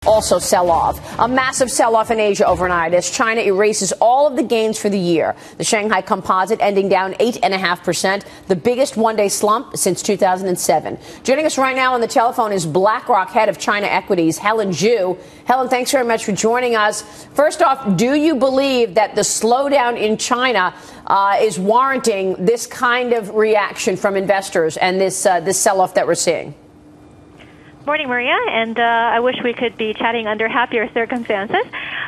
also sell off. A massive sell-off in Asia overnight as China erases all of the gains for the year. The Shanghai Composite ending down 8.5%, the biggest one-day slump since 2007. Joining us right now on the telephone is BlackRock head of China Equities, Helen. Helen, thanks very much for joining us. First off, do you believe that the slowdown in China is warranting this kind of reaction from investors and this sell-off that we're seeing? Morning, Maria, and I wish we could be chatting under happier circumstances.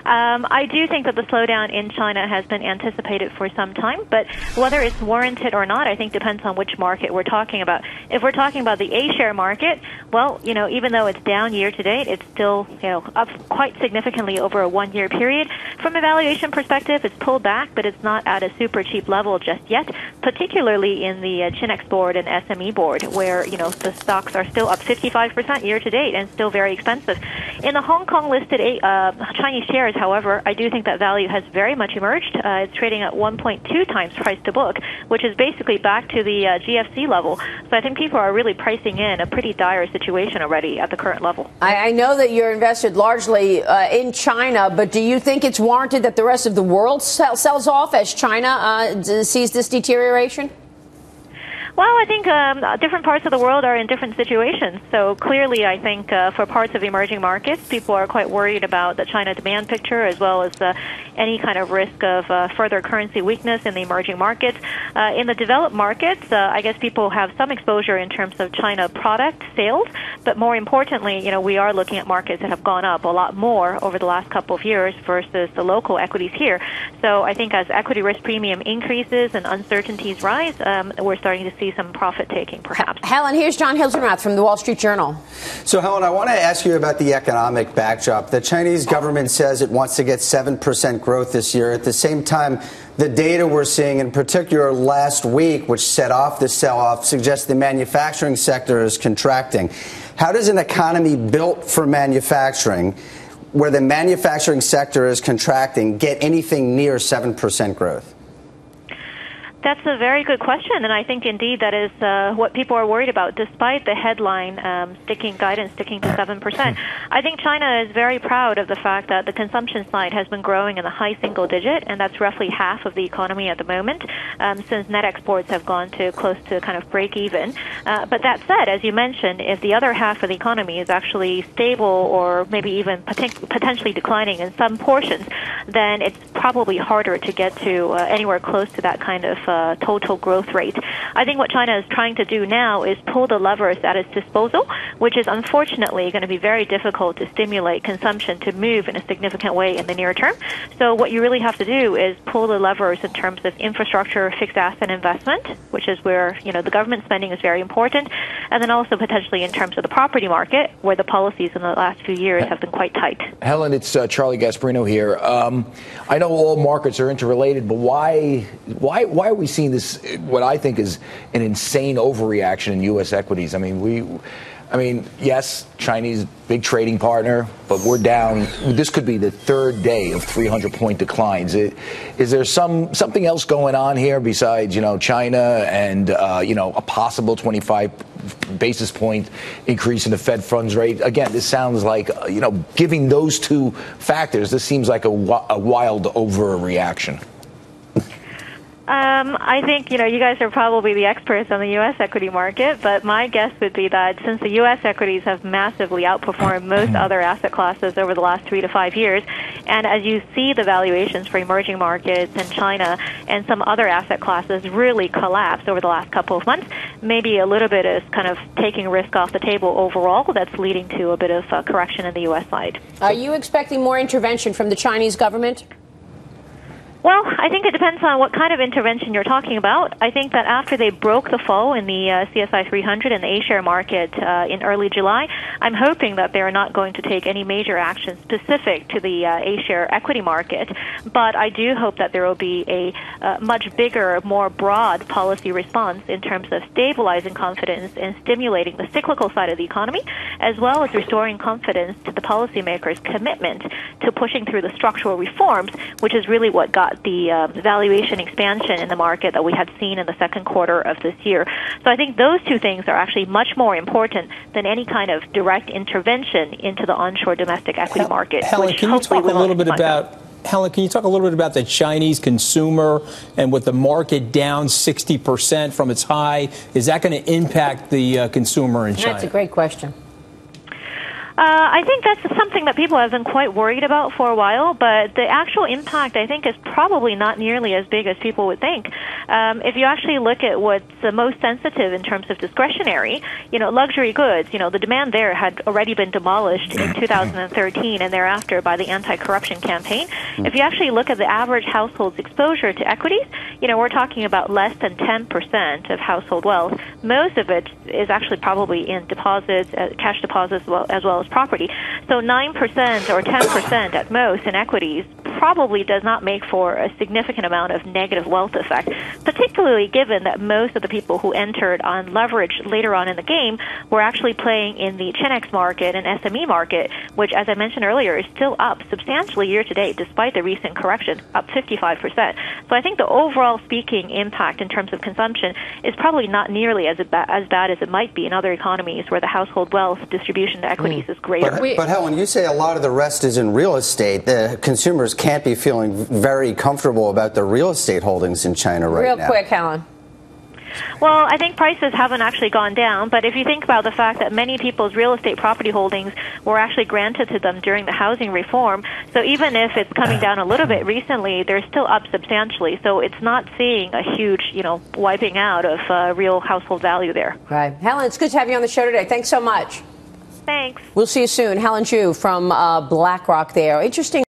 I do think that the slowdown in China has been anticipated for some time, but whether it's warranted or not, I think depends on which market we're talking about. If we're talking about the A-share market, well, even though it's down year to date, it's still, up quite significantly over a one-year period. From a valuation perspective, it's pulled back, but it's not at a super cheap level just yet, particularly in the Chinex board and SME board, where, the stocks are still up 55% year to date and still very expensive. In the Hong Kong listed Chinese shares, however, I do think that value has very much emerged. It's trading at 1.2 times price to book, which is basically back to the GFC level. So I think people are really pricing in a pretty dire situation already at the current level. I know that you're invested largely in China, but do you think it's warranted that the rest of the world sells off as China sees this deterioration? Well, I think different parts of the world are in different situations. So clearly, I think for parts of emerging markets, people are quite worried about the China demand picture as well as any kind of risk of further currency weakness in the emerging markets. In the developed markets, I guess people have some exposure in terms of China product sales. But more importantly, we are looking at markets that have gone up a lot more over the last couple of years versus the local equities here. So I think as equity risk premium increases and uncertainties rise, we're starting to see some profit-taking, perhaps. Helen, here's John Hilsenrath from the Wall Street Journal. So, Helen, I want to ask you about the economic backdrop. The Chinese government says it wants to get 7% growth this year. At the same time, the data we're seeing, in particular last week, which set off the sell-off, suggests the manufacturing sector is contracting. How does an economy built for manufacturing, where the manufacturing sector is contracting, get anything near 7% growth? That's a very good question, and I think indeed that is what people are worried about, despite the headline sticking to 7%. I think China is very proud of the fact that the consumption side has been growing in the high single digit, and that's roughly half of the economy at the moment, since net exports have gone to close to kind of break even. But that said, as you mentioned, if the other half of the economy is actually stable or maybe even potentially declining in some portions, then it's probably harder to get to anywhere close to that kind of total growth rate. I think what China is trying to do now is pull the levers at its disposal, which is unfortunately going to be very difficult to stimulate consumption to move in a significant way in the near term. So what you really have to do is pull the levers in terms of infrastructure, fixed asset investment, which is where, the government spending is very important, and then also potentially in terms of the property market, where the policies in the last few years have been quite tight. Helen, it's Charlie Gasparino here. I know all markets are interrelated, but why are we seeing this, what I think is an insane overreaction in U.S. equities? I mean, yes, Chinese big trading partner, but we're down. This could be the third day of 300-point declines. Is there something else going on here besides, China and, a possible 25 basis point increase in the Fed funds rate? Again, this sounds like, giving those two factors, this seems like a wild overreaction. I think, you guys are probably the experts on the U.S. equity market, but my guess would be that since the U.S. equities have massively outperformed most other asset classes over the last 3 to 5 years, and as you see the valuations for emerging markets and China and some other asset classes really collapse over the last couple of months, maybe a little bit is kind of taking risk off the table overall. That's leading to a bit of correction in the U.S. side. Are you expecting more intervention from the Chinese government? Well, I think it depends on what kind of intervention you're talking about. I think that after they broke the fall in the CSI 300 and the A-share market in early July, I'm hoping that they're not going to take any major action specific to the A-share equity market. But I do hope that there will be a much bigger, more broad policy response in terms of stabilizing confidence and stimulating the cyclical side of the economy, as well as restoring confidence to the policymakers' commitment to pushing through the structural reforms, which is really what got got the valuation expansion in the market that we had seen in the second quarter of this year. So I think those two things are actually much more important than any kind of direct intervention into the onshore domestic equity market. Helen, can you talk a little bit about the Chinese consumer and with the market down 60% from its high? Is that going to impact the consumer in China? That's a great question. I think that's something that people have been quite worried about for a while, but the actual impact, I think, is probably not nearly as big as people would think. If you actually look at what's the most sensitive in terms of discretionary, luxury goods, the demand there had already been demolished in 2013 and thereafter by the anti-corruption campaign. If you actually look at the average household's exposure to equities, we're talking about less than 10% of household wealth. Most of it is actually probably in deposits, cash deposits, as well as property. So 9% or 10% at most in equities probably does not make for a significant amount of negative wealth effect, particularly given that most of the people who entered on leverage later on in the game were actually playing in the Chinex market and SME market, which, as I mentioned earlier, is still up substantially year to date despite the recent correction, up 55%. So I think the overall speaking impact in terms of consumption is probably not nearly as bad as it might be in other economies where the household wealth distribution to equities is greater. But Helen, you say a lot of the rest is in real estate. The consumers can't be feeling very comfortable about their real estate holdings in China right now. Real quick, Helen. Well, I think prices haven't actually gone down, but if you think about the fact that many people's real estate property holdings were actually granted to them during the housing reform, so even if it's coming down a little bit recently, they're still up substantially. So it's not seeing a huge, wiping out of real household value there. Right. Helen, it's good to have you on the show today. Thanks so much. Thanks. We'll see you soon. Helen Zhu from BlackRock there. Interesting.